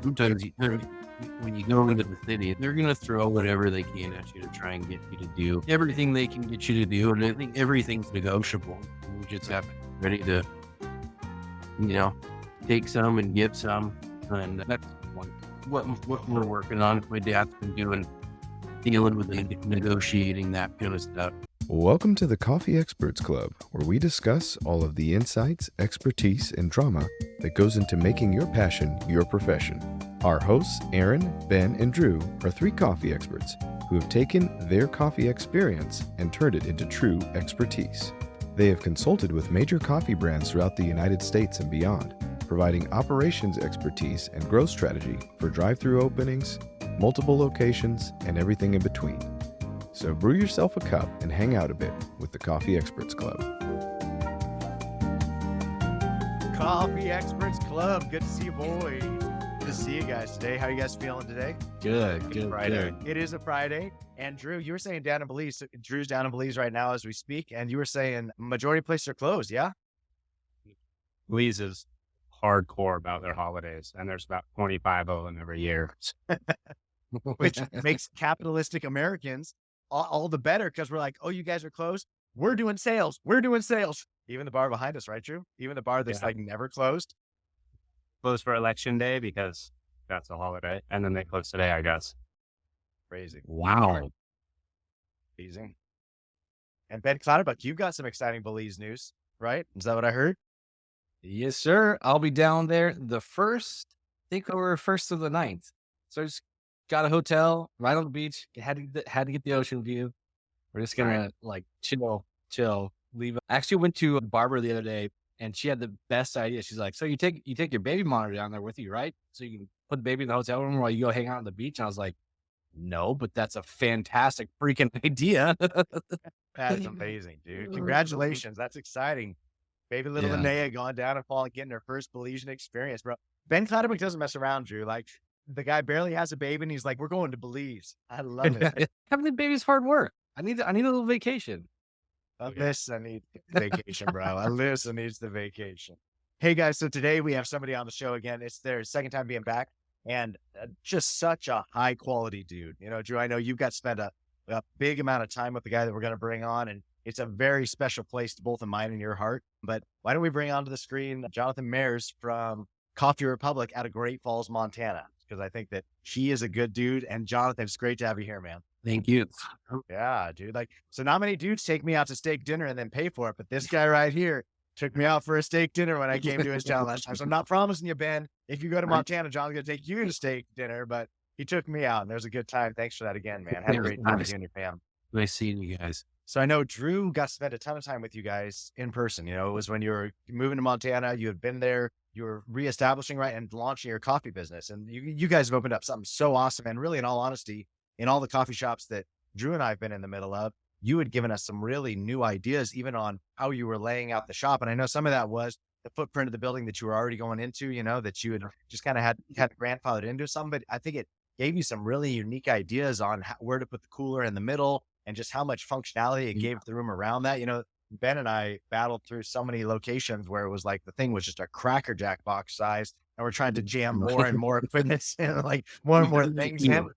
sometimes when you go into the city, they're going to throw whatever they can at you to try and get you to do everything they can get you to do. And I think everything's negotiable. We just have to be ready to, take some and give some. And that's what we're working on. My dad's been dealing with negotiating that kind of stuff. Welcome to the Coffee Experts Club, where we discuss all of the insights, expertise, and drama that goes into making your passion your profession. Our hosts, Aaron, Ben, and Drew, are three coffee experts who have taken their coffee experience and turned it into true expertise. They have consulted with major coffee brands throughout the United States and beyond, providing operations expertise and growth strategy for drive-through openings, multiple locations, and everything in between. So brew yourself a cup and hang out a bit with the Coffee Experts Club. Coffee Experts Club. Good to see you, boys. Good to see you guys today. How are you guys feeling today? Good. Friday. It is a Friday. And Drew, you were saying down in Belize. Drew's down in Belize right now as we speak. And you were saying majority of places are closed, yeah? Belize is hardcore about their holidays, and there's about 25 of them every year. Which makes capitalistic Americans all the better, because we're like, oh, you guys are closed. We're doing sales. Even the bar behind us, right, Drew? Even the bar that's like never closed. Closed for election day because that's a holiday, and then they close today, I guess. Crazy. Wow. Amazing. And Ben Clatterbuck, you've got some exciting Belize news, right? Is that what I heard? Yes, sir. I'll be down there the 1st, I think over 1st of the 9th. So I just got a hotel right on the beach. Had to get the ocean view. We're just going to chill, leave. I actually went to a barber the other day and she had the best idea. She's like, so you take your baby monitor down there with you, right? So you can put the baby in the hotel room while you go hang out on the beach. And I was like, no, but that's a fantastic freaking idea. That is amazing, dude. Congratulations. That's exciting. Baby little Linnea going down and getting her first Belizean experience, bro. Ben Clatterbuck doesn't mess around, Drew. Like, the guy barely has a baby and he's like, we're going to Belize. I love it. Having the baby's hard work. I need a little vacation. Alyssa needs vacation, bro. Alyssa needs the vacation. Hey guys, so today we have somebody on the show again. It's their second time being back, and just such a high quality dude. You know, Drew, I know you've got to spend a big amount of time with the guy that we're going to bring on, and it's a very special place to both in mine and your heart. But why don't we bring onto the screen Jonathan Maiers from Coffee Republic out of Great Falls, Montana? Because I think that he is a good dude. And Jonathan, it's great to have you here, man. Thank you. Yeah, dude. Like, so not many dudes take me out to steak dinner and then pay for it. But this guy right here took me out for a steak dinner when I came to his town last time. So I'm not promising you, Ben, if you go to Montana, John's going to take you to steak dinner. But he took me out and there's a good time. Thanks for that again, man. Had a great time with you and your fam. Nice seeing you guys. So I know Drew got to spend a ton of time with you guys in person. You know, it was when you were moving to Montana, you had been there, you were reestablishing, right, and launching your coffee business. And you guys have opened up something so awesome. And really, in all honesty, in all the coffee shops that Drew and I have been in the middle of, you had given us some really new ideas, even on how you were laying out the shop. And I know some of that was the footprint of the building that you were already going into, you know, that you had just kind of had grandfathered into some, but I think it gave you some really unique ideas on where to put the cooler in the middle, and just how much functionality it gave the room around that. You know, Ben and I battled through so many locations where it was like the thing was just a Cracker Jack box size, and we're trying to jam more and more equipment and like more and more things in.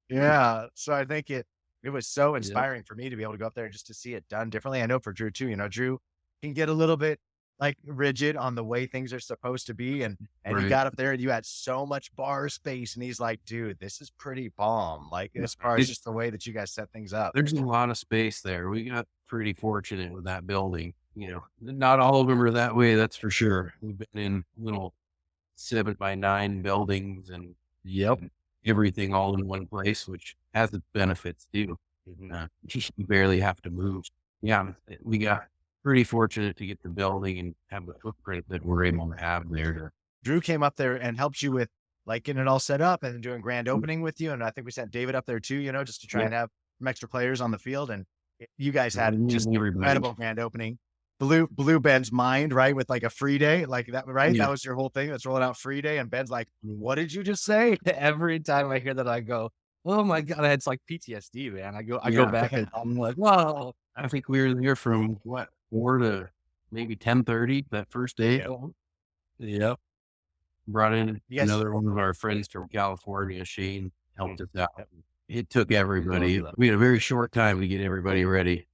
Yeah. So I think it was so inspiring for me to be able to go up there and just to see it done differently. I know for Drew too, you know, Drew can get a little bit like rigid on the way things are supposed to be. And you got up there and you had so much bar space, and he's like, dude, this is pretty bomb. Like, as far as just the way that you guys set things up. There's a lot of space there. We got pretty fortunate with that building. You know, not all of them are that way. That's for sure. We've been in little 7x9 buildings and everything all in one place, which has its benefits too. You barely have to move. Yeah. We got pretty fortunate to get the building and have the footprint that we're able to have there. Drew came up there and helped you with like getting it all set up and doing grand opening with you. And I think we sent David up there too, you know, just to try and have some extra players on the field. And you guys had just an incredible grand opening. Blew Ben's mind, right? With like a free day, like that, right? That was your whole thing. Let's roll it out free day. And Ben's like, what did you just say? Every time I hear that, I go, oh my God, it's like PTSD, man. I go back and I'm like, whoa. I think we were there from 4 to maybe 10:30 that first day. Yep. brought in You guys- another one of our friends from California. Shane helped us out. It took everybody. We had a very short time to get everybody ready.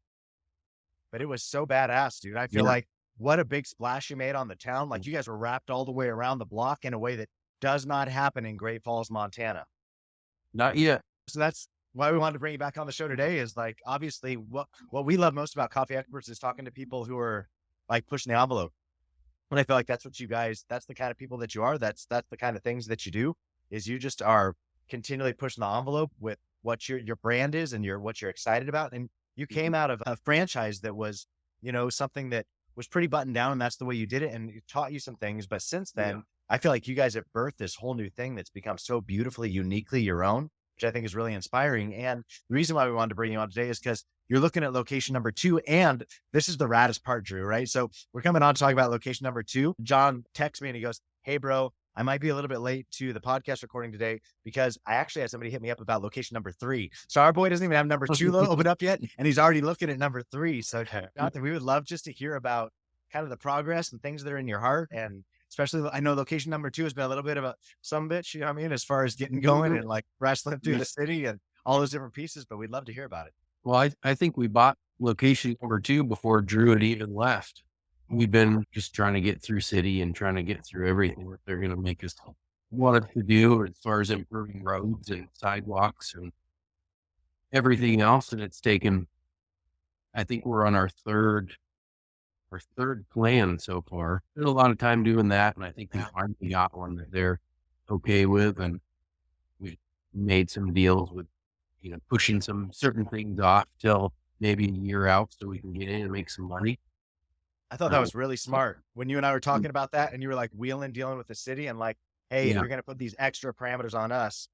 But it was so badass, dude. I feel Yeah. like what a big splash you made on the town. Like you guys were wrapped all the way around the block in a way that does not happen in Great Falls, Montana. Not yet. So that's why we wanted to bring you back on the show today is like, obviously what we love most about Coffee Experts is talking to people who are like pushing the envelope. And I feel like that's what you guys, that's the kind of people that you are. That's the kind of things that you do is you just are continually pushing the envelope with what your brand is and what you're excited about. And you came out of a franchise that was, something that was pretty buttoned down and that's the way you did it. And it taught you some things. But since then, I feel like you guys have birthed this whole new thing that's become so beautifully, uniquely your own, which I think is really inspiring. And the reason why we wanted to bring you on today is because you're looking at location number 2. And this is the raddest part, Drew, right? So we're coming on to talk about location number 2. John texts me and he goes, "Hey, bro, I might be a little bit late to the podcast recording today because I actually had somebody hit me up about location number 3. So our boy doesn't even have number 2 open up yet. And he's already looking at number 3. So Jonathan, we would love just to hear about kind of the progress and things that are in your heart. And especially, I know location number 2 has been a little bit of a bitch, you know what I mean, as far as getting going and like wrestling through the city and all those different pieces, but we'd love to hear about it. Well, I think we bought location number 2 before Drew had even left. We've been just trying to get through city and trying to get through everything that they're going to make us want us to do as far as improving roads and sidewalks and everything else. And it's taken, I think we're on our third plan so far. There's a lot of time doing that. And I think we finally got one that they're okay with. And we made some deals with, pushing some certain things off till maybe a year out so we can get in and make some money. I thought that was really smart when you and I were talking about that and you were like dealing with the city and like, hey, if you're going to put these extra parameters on us,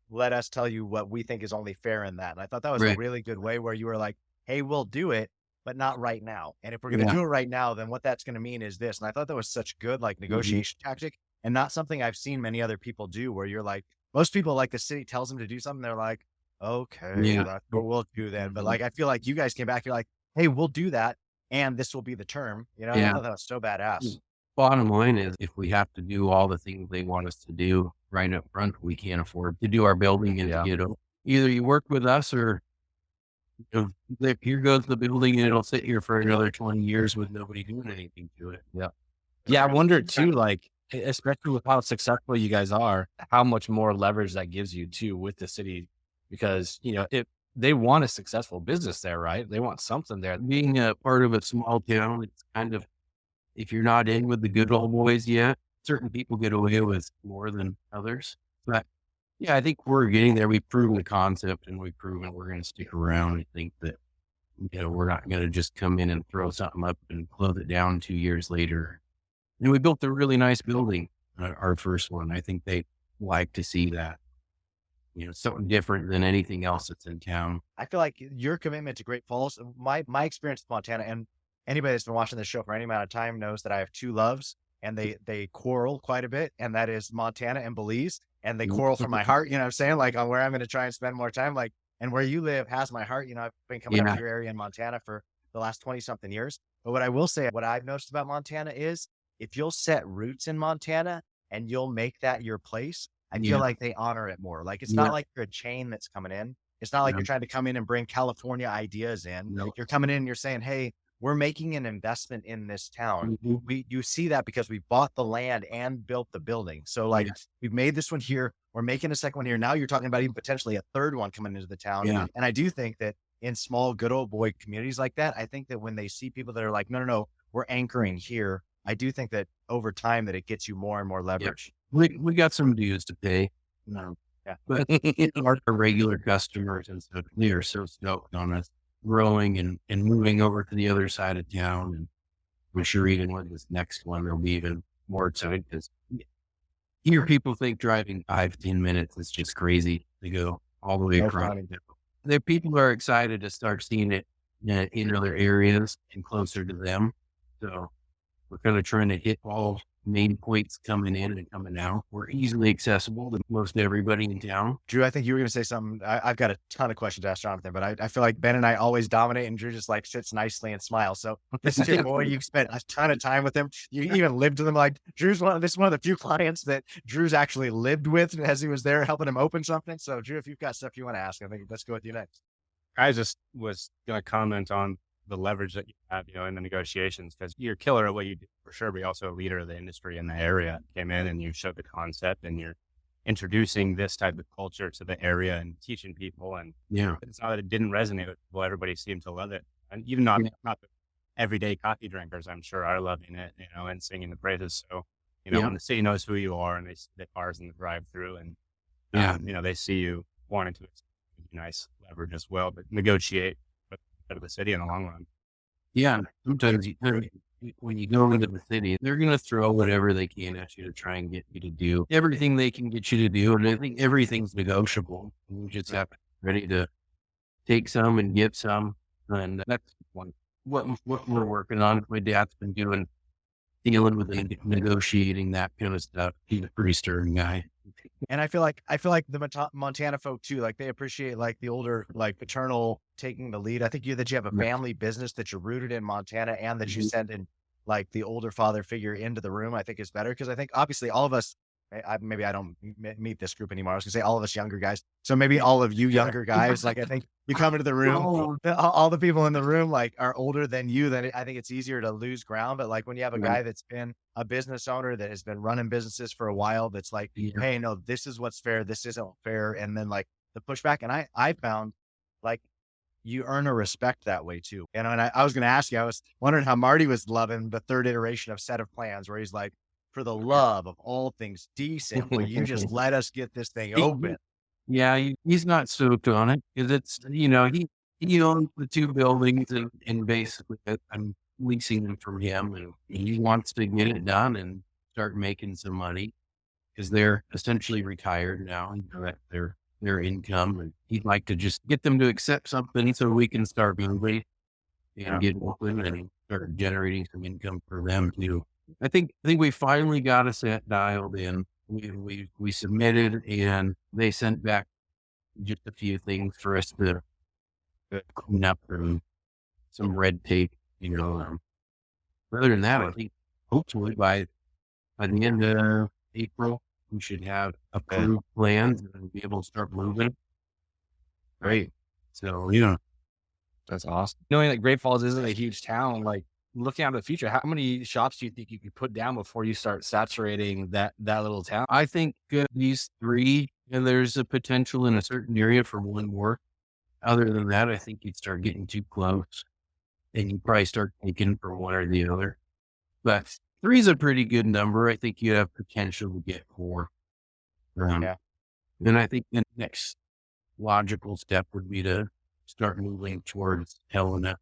let us tell you what we think is only fair in that. And I thought that was a really good way where you were like, hey, we'll do it, but not right now. And if we're going to do it right now, then what that's going to mean is this. And I thought that was such good, like negotiation tactic and not something I've seen many other people do where you're like, most people like the city tells them to do something. They're like, okay, that's what we'll do then. But like, I feel like you guys came back, you're like, hey, we'll do that. And this will be the term, I thought that was so badass. Bottom line is if we have to do all the things they want us to do right up front, we can't afford to do our building and either you work with us or here goes the building and it'll sit here for another 20 years with nobody doing anything to it. Yeah. I wonder too, like, especially with how successful you guys are, how much more leverage that gives you too with the city, because, if they want a successful business there, right? They want something there. Being a part of a small town, it's kind of, if you're not in with the good old boys yet, certain people get away with more than others. But yeah, I think we're getting there. We've proven the concept and we've proven we're going to stick around. I think that, we're not going to just come in and throw something up and close it down 2 years later. And we built a really nice building, our first one. I think they like to see that. Something different than anything else that's in town. I feel like your commitment to Great Falls, my experience with Montana, and anybody that's been watching this show for any amount of time knows that I have 2 loves and they quarrel quite a bit. And that is Montana and Belize. And they quarrel from my heart, you know what I'm saying? Like on where I'm going to try and spend more time, like, and where you live has my heart. I've been coming up to your area in Montana for the last 20 something years. But what I will say, what I've noticed about Montana is if you'll set roots in Montana and you'll make that your place, I feel like they honor it more. Like, it's not like you're a chain that's coming in. It's not like you're trying to come in and bring California ideas in. You're coming in and you're saying, hey, we're making an investment in this town. You see that because we bought the land and built the building. So like we've made this one here. We're making a second one here. Now you're talking about even potentially a third one coming into the town. And I do think that in small, good old boy communities like that, I think that when they see people that are like, no, we're anchoring here. I do think that over time that it gets you more and more leverage. We got some dues to pay. But our regular customers and so they are so stoked on us growing and moving over to the other side of town. And I'm sure even with this next one, they'll be even more excited because here people think driving 5-10 minutes is just crazy to go all the way across. The people are excited to start seeing it in other areas and closer to them. So we're kind of trying to hit all main points coming in and coming out. We're easily accessible to most everybody in town. Drew, I think you were going to say something. I've got a ton of questions to ask Jonathan, but I feel like Ben and I always dominate, and Drew just like sits nicely and smiles. So this is your boy. You've spent a ton of time with him. You even lived with him. Like this is one of the few clients that Drew's actually lived with as he was there helping him open something. So Drew, if you've got stuff you want to ask, I think let's go with you next. I just was going to comment on the leverage that you have, in the negotiations, because you're a killer at what you do for sure, but you're also a leader of the industry in the area. Came in and you showed the concept, and you're introducing this type of culture to the area and teaching people. And it's not that it didn't resonate with people. Everybody seemed to love it. And even not the everyday coffee drinkers, I'm sure, are loving it, and singing the praises. So, when the city knows who you are, and they see the cars in the drive-through, and, they see you wanting to, nice leverage as well, but negotiate of the city in the long run. Yeah. Sometimes when you go into the city, they're going to throw whatever they can at you to try and get you to do everything they can get you to do. And I think everything's negotiable. You just have to be ready to take some and give some. And that's what we're working on. My dad's been dealing with negotiating that kind of stuff. He's a pretty stern guy. And I feel like the Montana folk too, like they appreciate like the older, like paternal taking the lead. I think that you have a family business that you're rooted in Montana, and that you send in like the older father figure into the room, I think is better. Cause I think obviously all of us, maybe I don't meet this group anymore. I was gonna say all of us younger guys. So maybe all of you younger guys, like I think you come into the room, all the people in the room like are older than you. Then I think it's easier to lose ground. But like when you have a guy that's been a business owner that has been running businesses for a while, that's like, hey, no, this is what's fair. This isn't fair. And then like the pushback. And I found like you earn a respect that way too. And I was going to ask you, I was wondering how Marty was loving the third iteration of Set of Plans, where he's like, for the love of all things decent, will you just let us get this thing open? Yeah, he's not stoked on it because it's, he owns the two buildings and basically I'm leasing them from him, and he wants to get it done and start making some money because they're essentially retired now. That's their income, and he'd like to just get them to accept something so we can start moving and get open and start generating some income for them too. I think we finally got a set dialed in. We submitted, and they sent back just a few things for us to clean up and some red tape, Other than that, I think hopefully by the end of April, we should have approved plans and be able to start moving. Great. So, That's awesome. Knowing that Great Falls isn't a huge town, like looking out to the future, how many shops do you think you could put down before you start saturating that little town? I think these 3, and there's a potential in a certain area for one more. Other than that, I think you'd start getting too close, and you probably start thinking for one or the other. But 3 is a pretty good number. I think you have potential to get 4. And I think the next logical step would be to start moving towards Helena.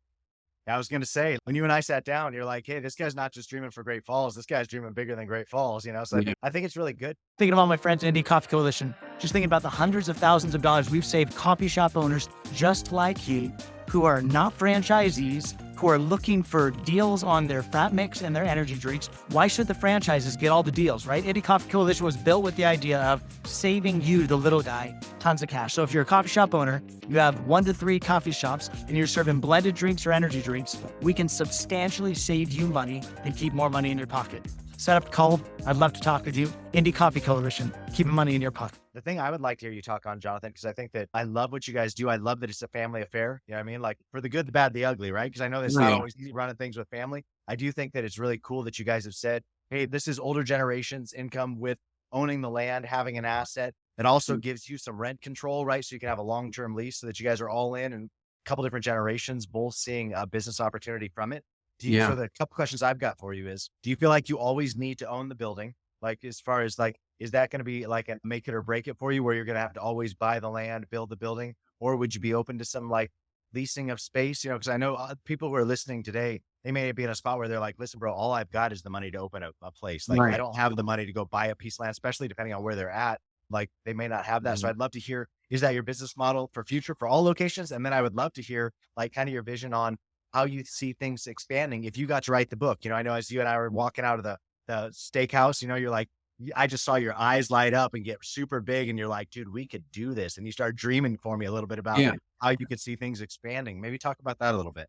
I was going to say, when you and I sat down, you're like, hey, this guy's not just dreaming for Great Falls. This guy's dreaming bigger than Great Falls, So I think it's really good. Thinking of all my friends in Indie Coffee Coalition, just thinking about the hundreds of thousands of dollars we've saved coffee shop owners just like you, who are not franchisees, who are looking for deals on their fat mix and their energy drinks. Why should the franchises get all the deals, right? Indie Coffee Coalition was built with the idea of saving you, the little guy, tons of cash. So if you're a coffee shop owner, you have 1 to 3 coffee shops, and you're serving blended drinks or energy drinks, we can substantially save you money and keep more money in your pocket. Set up a call. I'd love to talk with you. Indie Coffee Coalition, keeping money in your pocket. The thing I would like to hear you talk on, Jonathan, because I think that I love what you guys do. I love that it's a family affair. You know what I mean? Like for the good, the bad, the ugly, right? Because I know it's not always easy running things with family. I do think that it's really cool that you guys have said, hey, this is older generations income with owning the land, having an asset that also gives you some rent control, right? So you can have a long-term lease so that you guys are all in, and a couple different generations, both seeing a business opportunity from it. So the couple questions I've got for you is, do you feel like you always need to own the building? Like, as far as like, is that going to be like a make it or break it for you, where you're going to have to always buy the land, build the building? Or would you be open to some like leasing of space? Because I know people who are listening today, they may be in a spot where they're like, listen, bro, all I've got is the money to open a place. Like I don't have the money to go buy a piece of land, especially depending on where they're at. Like they may not have that. So I'd love to hear, is that your business model for future for all locations? And then I would love to hear like kind of your vision on how you see things expanding if you got to write the book. I know as you and I were walking out of the the steakhouse, you know, you're like, I just saw your eyes light up and get super big, and you're like, dude, we could do this. And you start dreaming for me a little bit about Yeah. how you could see things expanding. Maybe talk about that a little bit.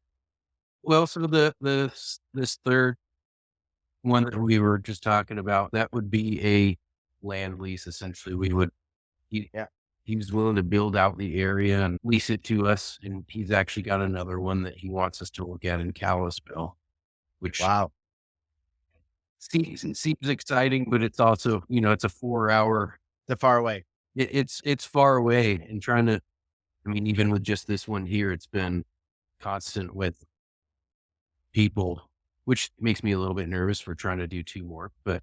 Well, so this third one that we were just talking about, that would be a land lease. Essentially, he, Yeah. he was willing to build out the area and lease it to us. And he's actually got another one that he wants us to look at in Kalispell, which Wow. seems exciting, but it's also, it's a 4 hour, The far away. it's far away, and trying to, I mean, even with just this one here, it's been constant with people, which makes me a little bit nervous for trying to do 2 more, but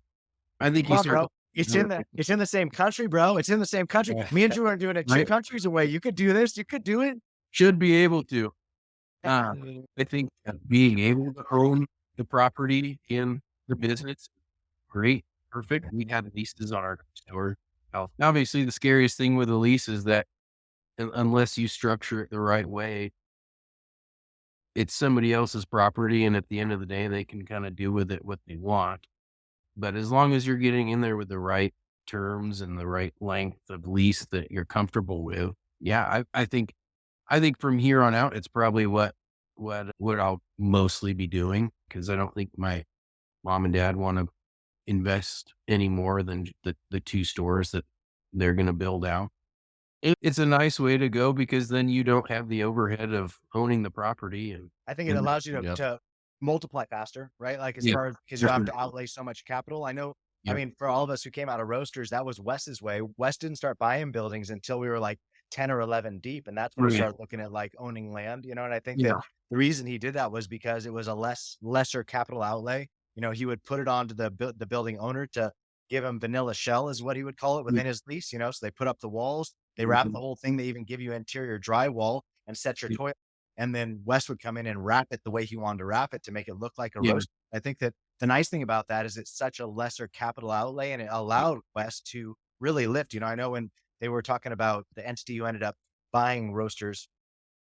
I think Come you on, start bro. It's in the same country, bro. It's in the same country. Yeah. Me and Drew are doing it 2 Right. countries away. You could do this. You could do it. should be able to. I think being able to own the property in the business, great, perfect. We had leases on our store. Obviously, the scariest thing with a lease is that unless you structure it the right way, it's somebody else's property, and at the end of the day, they can kind of do with it what they want. But as long as you're getting in there with the right terms and the right length of lease that you're comfortable with, yeah, I think from here on out, it's probably what I'll mostly be doing, because I don't think my mom and dad want to invest any more than the 2 stores that they're going to build out. It's a nice way to go, because then you don't have the overhead of owning the property, and I think it allows you yeah. to multiply faster, right? Like as Yeah, far as because you don't have to definitely. outlay so much capital. I know. I Yeah. mean, for all of us who came out of roasters, that was Wes's way. Wes didn't start buying buildings until we were like 10 or 11 deep, and that's when we Right. started looking at like owning land. And I think Yeah. that the reason he did that was because it was a lesser capital outlay. He would put it on to the building owner to give him vanilla shell, is what he would call it, within his lease. So they put up the walls, they wrap the whole thing, they even give you interior drywall and set your Yeah. toilet. And then Wes would come in and wrap it the way he wanted to wrap it to make it look like a Yeah. roast. I think that the nice thing about that is it's such a lesser capital outlay, and it allowed Wes to really lift. I know when they were talking about the entity who ended up buying roasters,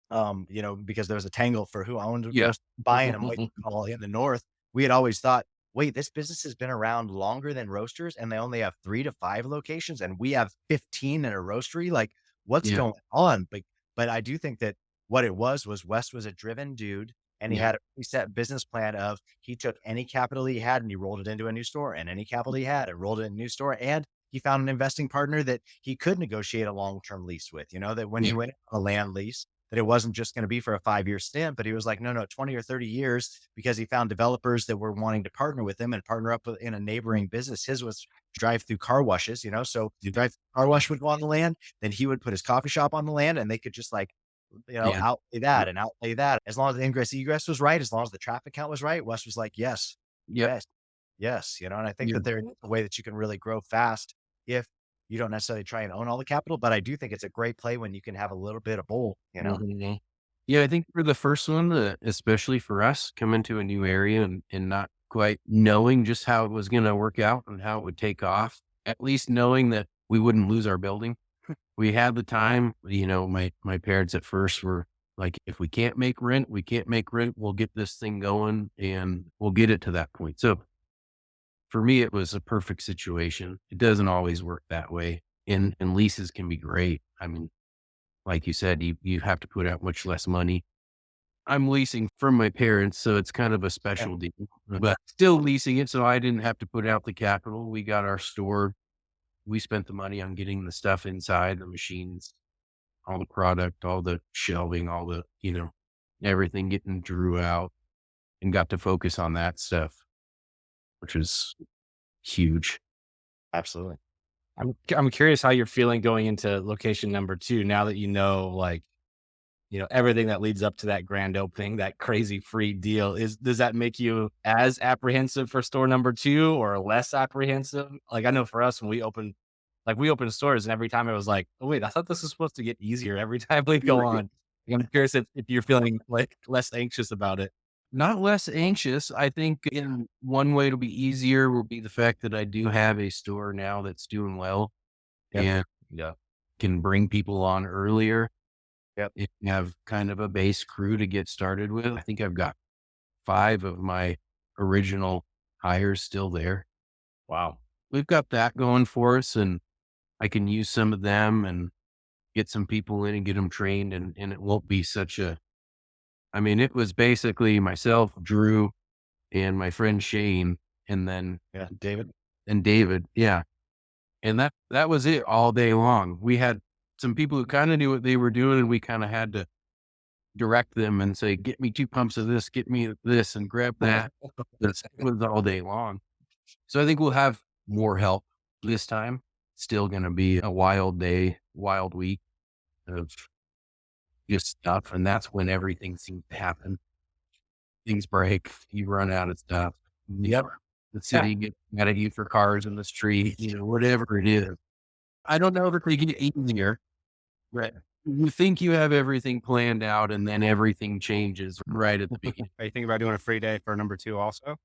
because there was a tangle for who owned Yeah. buying them, what you call in the north. We had always thought, wait, this business has been around longer than roasters, and they only have 3 to 5 locations, and we have 15 in a roastery. Like, what's Yeah. going on? But I do think that what it was Wes was a driven dude, and he Yeah. had a preset business plan of he took any capital he had and he rolled it into a new store, and any capital he had and rolled it in a new store, and he found an investing partner that he could negotiate a long-term lease with. That when he Yeah. went on a land lease, that it wasn't just going to be for a 5-year stint, but he was like, no, 20 or 30 years, because he found developers that were wanting to partner with him and partner up in a neighboring business. His was drive-through car washes, so the drive-through car wash would go on the land, then he would put his coffee shop on the land, and they could just like, Yeah. outlay that and outlay that. As long as the ingress egress was right, as long as the traffic count was right, Wes was like, yes, Yep. yes, yes. And I think Yeah. that there's a way that you can really grow fast if you don't necessarily try and own all the capital, but I do think it's a great play when you can have a little bit of both, Mhm. Yeah, I think for the first one, especially for us coming to a new area and not quite knowing just how it was going to work out and how it would take off, at least knowing that we wouldn't lose our building. We had the time. My parents at first were like, if we can't make rent, we can't make rent. We'll get this thing going and we'll get it to that point. So for me, it was a perfect situation. It doesn't always work that way. And leases can be great. I mean, like you said, you have to put out much less money. I'm leasing from my parents, so it's kind of a special deal, but still leasing it. So I didn't have to put out the capital. We got our store. We spent the money on getting the stuff inside, the machines, all the product, all the shelving, all the, everything getting drew out, and got to focus on that stuff, which is huge. Absolutely. I'm curious how you're feeling going into location number 2 now that everything that leads up to that grand opening, that crazy free deal. Does that make you as apprehensive for store number 2 or less apprehensive? Like, I know for us when we opened stores, and every time it was like, oh wait, I thought this was supposed to get easier every time we go on. I'm curious if you're feeling like less anxious about it. Not less anxious. I think in one way it'll be easier will be the fact that I do have a store now that's doing well Yep. and Yeah. can bring people on earlier. Yep. If you have kind of a base crew to get started with. I think I've got 5 of my original hires still there. Wow. we've got that going for us, and I can use some of them and get some people in and get them trained, and it won't be such a, I mean, it was basically myself, Drew, and my friend Shane, and then Yeah, David. David. Yeah. And that was it all day long. We had some people who kind of knew what they were doing, and we kind of had to direct them and say, get me 2 pumps of this, get me this, and grab that. It was all day long. So I think we'll have more help this time. Still going to be a wild day, wild week of just stuff. And that's when everything seems to happen. Things break, you run out of stuff. Yep. The city gets mad at you for cars in the street, whatever it is. I don't know if it could get easier. Right. You think you have everything planned out, and then everything changes right at the beginning. Are you thinking about doing a free day for number 2 also?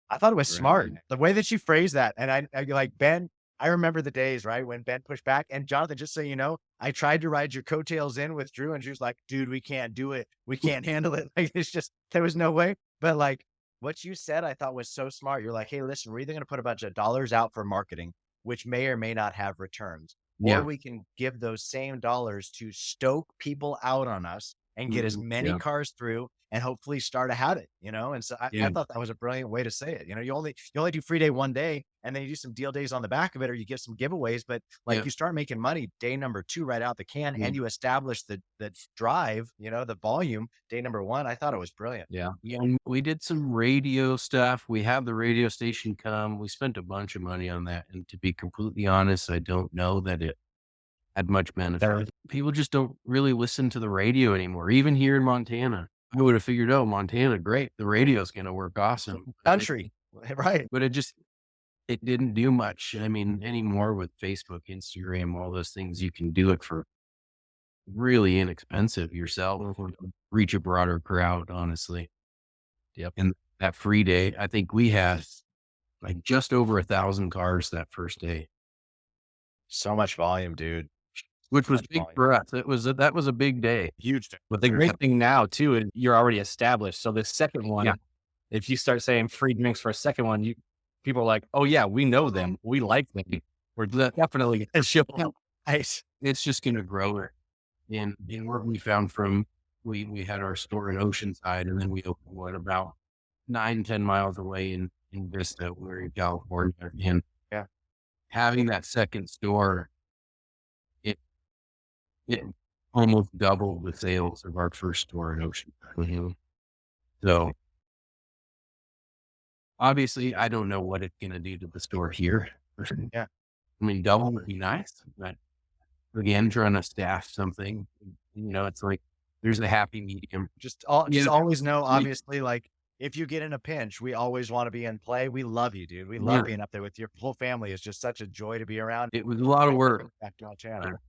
I thought it was smart. Right. The way that you phrased that. And I like Ben, I remember the days, right, when Ben pushed back. And Jonathan, just so you know, I tried to ride your coattails in with Drew, and Drew's like, dude, we can't do it. We can't handle it. Like, it's just, there was no way. But like what you said, I thought was so smart. You're like, hey, listen, we're either going to put a bunch of dollars out for marketing, which may or may not have returns, Yeah. or we can give those same dollars to stoke people out on us and get as many cars through and hopefully start a habit, And so I thought that was a brilliant way to say it. You only do free day one day, and then you do some deal days on the back of it, or you give some giveaways, but like you start making money day number 2 right out the can, and you establish the drive, the volume day number 1. I thought it was brilliant. Yeah. And we did some radio stuff. We have the radio station come. We spent a bunch of money on that. And to be completely honest, I don't know that it had much benefit. People just don't really listen to the radio anymore, even here in Montana. I would have figured, oh, Montana, great. The radio's going to work awesome. Country, right? But it didn't do much. I mean, anymore with Facebook, Instagram, all those things, you can do it for really inexpensive yourself, reach a broader crowd, honestly. Yep. And that free day, I think we had like just over 1,000 cars that first day, So much volume, dude. which was Much big volume. for us. That was a big day. Huge day. But the great thing now too is you're already established. So the second one, Yeah. if you start saying free drinks for a second one, people are like, oh yeah, we know them. We like them. We're definitely going to show up. Nice. It's just going to grow it. And what we found from, we had our store in Oceanside, and then we opened one about 9-10 miles away in Vista, we're in California. And having that second store, it almost doubled the sales of our first store in Oceanside. So obviously, I don't know what it's going to do to the store here. Yeah. I mean, double would be nice, but again, trying to staff something, it's like there's a happy medium. Just always know, obviously, like if you get in a pinch, we always want to be in play. We love you, dude. We love being up there with your whole family. It's just such a joy to be around. It was a lot of work. Back to Montana.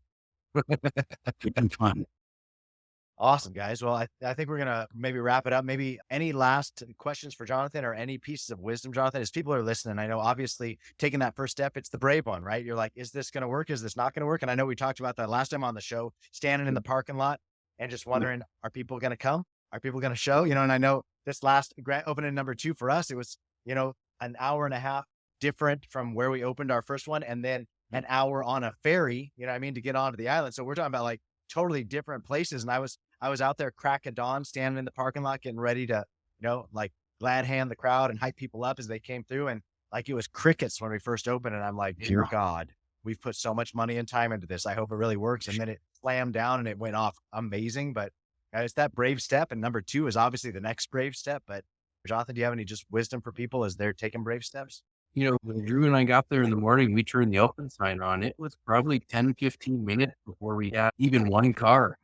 It's been fun. Awesome, guys. Well, I think we're going to maybe wrap it up. Maybe any last questions for Jonathan, or any pieces of wisdom, Jonathan, as people are listening. I know obviously taking that first step, it's the brave one, right? You're like, is this going to work? Is this not going to work? And I know we talked about that last time on the show, standing in the parking lot and just wondering, are people going to come? Are people going to show? And I know this last grand opening number 2 for us, it was, an hour and a half different from where we opened our first one, and then an hour on a ferry, to get onto the island. So we're talking about like totally different places. And I was out there crack of dawn, standing in the parking lot, getting ready to, like glad hand the crowd and hype people up as they came through. And like, it was crickets when we first opened. And I'm like, dear God, we've put so much money and time into this. I hope it really works. And then it slammed down and it went off amazing. But it's that brave step. And number 2 is obviously the next brave step. But Jonathan, do you have any just wisdom for people as they're taking brave steps? When Drew and I got there in the morning, we turned the open sign on. It was probably 10-15 minutes before we had even one car.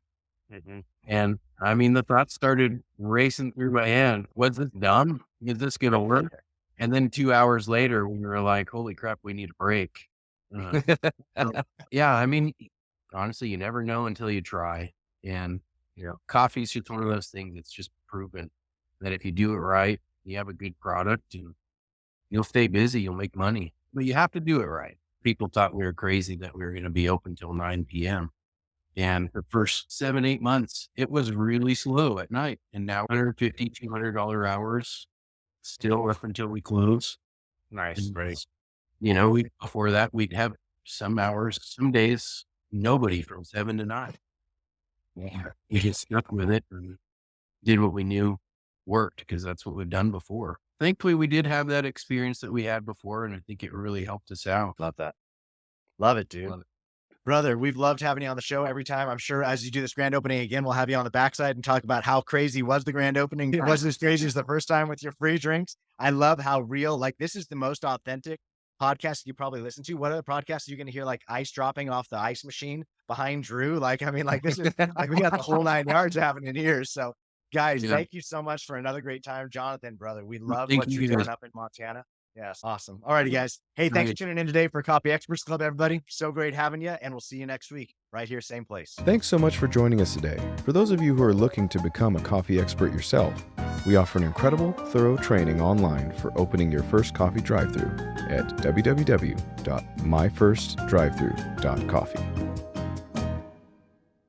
And I mean, the thoughts started racing through my head. Was this dumb? Is this going to work? And then 2 hours later, we were like, holy crap, we need a break. Yeah, I mean, honestly, you never know until you try. And, coffee's just one of those things that's just proven that if you do it right, you have a good product, and you'll stay busy, you'll make money. But you have to do it right. People thought we were crazy that we were going to be open till 9 p.m. And the first 7-8 months, it was really slow at night. And now $150, $200 hours still up until we close. Nice. And Great. Before that, we'd have some hours, some days, nobody from 7 to 9. Yeah. We just stuck with it and did what we knew worked because that's what we've done before. Thankfully, we did have that experience that we had before, and I think it really helped us out. Love that. Love it, dude. Love it. Brother, we've loved having you on the show every time. I'm sure as you do this grand opening again, we'll have you on the backside and talk about how crazy was the grand opening. It wasn't as crazy as the first time with your free drinks. I love how real, like this is the most authentic podcast you probably listen to. What other podcasts are you going to hear like ice dropping off the ice machine behind Drew? Like, I mean, like this is like we got the whole 9 yards happening here. So guys, Yeah. thank you so much for another great time. Jonathan, brother, we love Thank what you you're doing guys. up in Montana. Yes. Awesome. All righty, guys. Hey, thanks for Right. tuning in today for Copy Experts Club, everybody. So great having you. And we'll see you next week right here, same place. Thanks so much for joining us today. For those of you who are looking to become a coffee expert yourself, we offer an incredible, thorough training online for opening your first coffee drive-thru at www.myfirstdrivethru.coffee.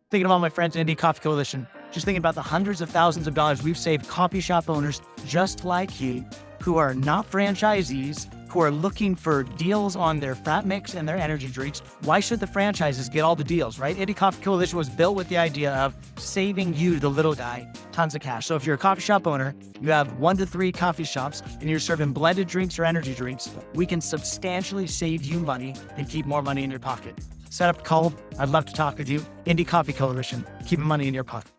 Thinking about my friends in Indie Coffee Coalition, just thinking about the hundreds of thousands of dollars we've saved coffee shop owners just like you who are not franchisees, who are looking for deals on their fat mix and their energy drinks. Why should the franchises get all the deals, right? Indie Coffee Coalition was built with the idea of saving you, the little guy, tons of cash. So if you're a coffee shop owner, you have 1 to 3 coffee shops, and you're serving blended drinks or energy drinks, we can substantially save you money and keep more money in your pocket. Set up a call. I'd love to talk with you. Indie Coffee Coalition, keeping money in your pocket.